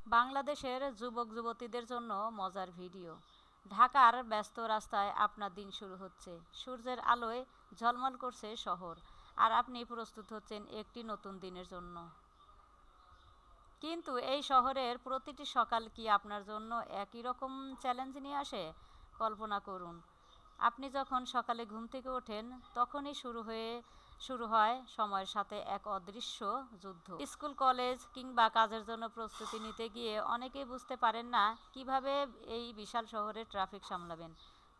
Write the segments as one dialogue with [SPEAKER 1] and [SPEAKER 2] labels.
[SPEAKER 1] বাংলাদেশের যুবক যুবতীদের জন্য মজার ভিডিও। ঢাকার ব্যস্ত রাস্তায় আপনার দিন শুরু হচ্ছে, সূর্যের আলোয় ঝলমল করছে শহর, আর আপনি প্রস্তুত হচ্ছেন একটি নতুন দিনের জন্য। কিন্তু এই শহরের প্রতিটি সকাল কি আপনার জন্য একই রকম চ্যালেঞ্জ নিয়ে আসে? কল্পনা করুন, আপনি যখন সকালে ঘুম থেকে ওঠেন, তখনই শুরু হয় সময়ের সাথে এক অদৃশ্য যুদ্ধ। স্কুল, কলেজ কিংবা কাজের জন্য প্রস্তুতি নিতে গিয়ে অনেকেই বুঝতে পারেন না কিভাবে এই বিশাল শহরে ট্রাফিক সামলাবেন।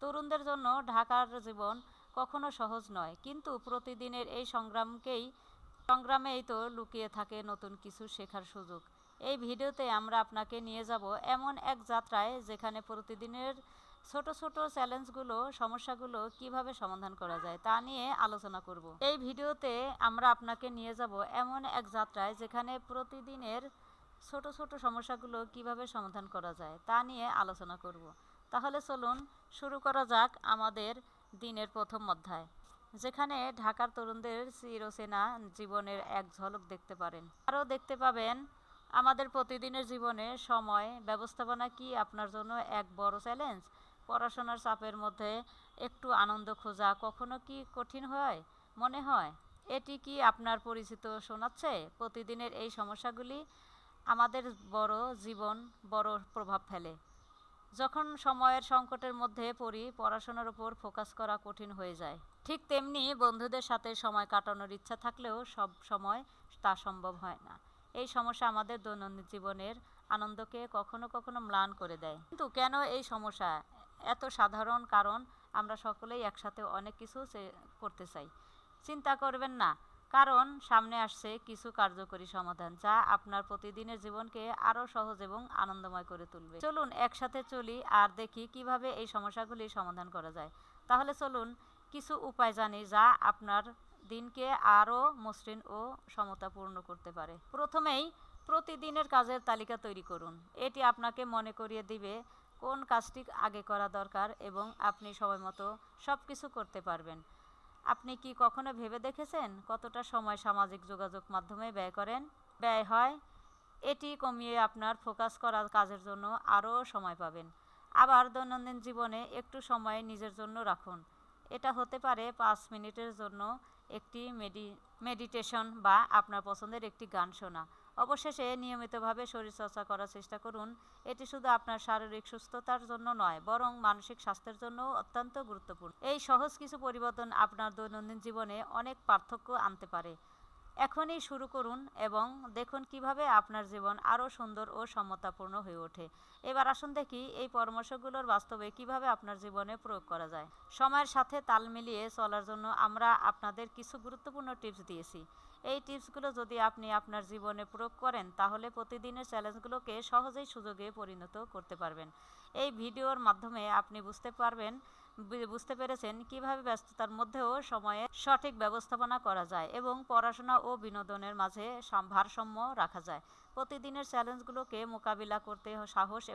[SPEAKER 1] তরুণদের জন্য ঢাকার জীবন কখনো সহজ নয়, কিন্তু প্রতিদিনের এই সংগ্রামেই তো লুকিয়ে থাকে নতুন কিছু শেখার সুযোগ। এই ভিডিওতে আমরা আপনাকে নিয়ে যাব এমন এক যাত্রায় যেখানে প্রতিদিনের ছোট ছোট সমস্যাগুলো কিভাবে সমাধান করা যায় তা নিয়ে আলোচনা করব। এই ভিডিওতে আমরা আপনাকে নিয়ে যাব এমন এক যাত্রায় যেখানে প্রতিদিনের ছোট ছোট সমস্যাগুলো কিভাবে সমাধান করা যায় তা নিয়ে আলোচনা করব। তাহলে চলুন শুরু করা যাক আমাদের দিনের প্রথম অধ্যায়, যেখানে ঢাকার তরুণদের চিরচেনা জীবনের এক ঝলক দেখতে পারেন। আরও দেখতে পাবেন আমাদের প্রতিদিনের জীবনে সময় ব্যবস্থাপনা কি আপনার জন্য এক বড় চ্যালেঞ্জ? পড়াশোনার চাপের মধ্যে একটু আনন্দ খোঁজা কখনো কি কঠিন মনে হয়? এটি কি আপনার পরিচিত শোনাচ্ছে? প্রতিদিনের এই সমস্যাগুলি আমাদের বড় প্রভাব ফেলে। যখন সময়ের সংকটের মধ্যে পড়ি, পড়াশোনার উপর ফোকাস করা কঠিন হয়ে যায়। ঠিক তেমনি বন্ধুদের সাথে সময় কাটানোর ইচ্ছা থাকলেও সব সময় তা সম্ভব হয় না। এই সমস্যা আমাদের দৈনন্দিন জীবনের আনন্দকে কখনো কখনো ম্লান করে দেয়। কিন্তু কেন এই সমস্যা এত সাধারণ? কারণ আমরা সকলেই একসাথে অনেক কিছু করতে চাই। চিন্তা করবেন না, কারণ সামনে আসছে কিছু কার্যকরী সমাধান যা আপনার প্রতিদিনের জীবনকে আরও সহজ এবং আনন্দময় করে তুলবে। চলুন একসাথে চলি আর দেখি কিভাবে এই সমস্যাগুলি সমাধান করা যায়। তাহলে চলুন কিছু উপায় জানি যা আপনার দিনকে আরও মসৃণ ও সমতাপূর্ণ করতে পারে। প্রথমেই প্রতিদিনের কাজের তালিকা তৈরি করুন। এটি আপনাকে মনে করিয়ে দিবে কোন কাজটি আগে করা দরকার এবং আপনি সময়মতো সব কিছু করতে পারবেন। আপনি কি কখনো ভেবে দেখেছেন কতটা সময় সামাজিক যোগাযোগ মাধ্যমে ব্যয় হয়? এটি কমিয়ে আপনার ফোকাস করা কাজের জন্য আরও সময় পাবেন। আবার দৈনন্দিন জীবনে একটু সময় নিজের জন্য রাখুন। এটা হতে পারে 5 মিনিটের জন্য একটি মেডিটেশন বা আপনার পছন্দের একটি গান শোনা। অবশেষে নিয়মিতভাবে শরীরচর্চা করার চেষ্টা করুন। এটি শুধু আপনার শারীরিক সুস্থতার জন্য নয়, বরং মানসিক স্বাস্থ্যের জন্য অত্যন্ত গুরুত্বপূর্ণ। এই সহজ কিছু পরিবর্তন আপনার দৈনন্দিন জীবনে অনেক পার্থক্য আনতে পারে। এখনই শুরু করুন এবং দেখুন কিভাবে আপনার জীবন আরও সুন্দর ও সমতাপূর্ণ হয়ে ওঠে। এবার আসুন দেখি এই পরামর্শগুলোর বাস্তবে কিভাবে আপনার জীবনে প্রয়োগ করা যায়। সময়ের সাথে তাল মিলিয়ে চলার জন্য আমরা আপনাদের কিছু গুরুত্বপূর্ণ টিপস দিয়েছি। এই টিপসগুলো যদি আপনি আপনার জীবনে প্রয়োগ করেন, তাহলে প্রতিদিনের চ্যালেঞ্জগুলোকে সহজেই সুযোগে পরিণত করতে পারবেন। এই ভিডিওর মাধ্যমে আপনি বুঝতে পেরেছেন কিভাবে ব্যস্ততার মধ্যেও সময়ের সঠিক ব্যবস্থাপনা করা যায় এবং পড়াশোনা ও বিনোদনের মাঝে ভারসাম্য রাখা যায়। প্রতিদিনের চ্যালেঞ্জগুলোকে মোকাবিলা করতে সাহস এবং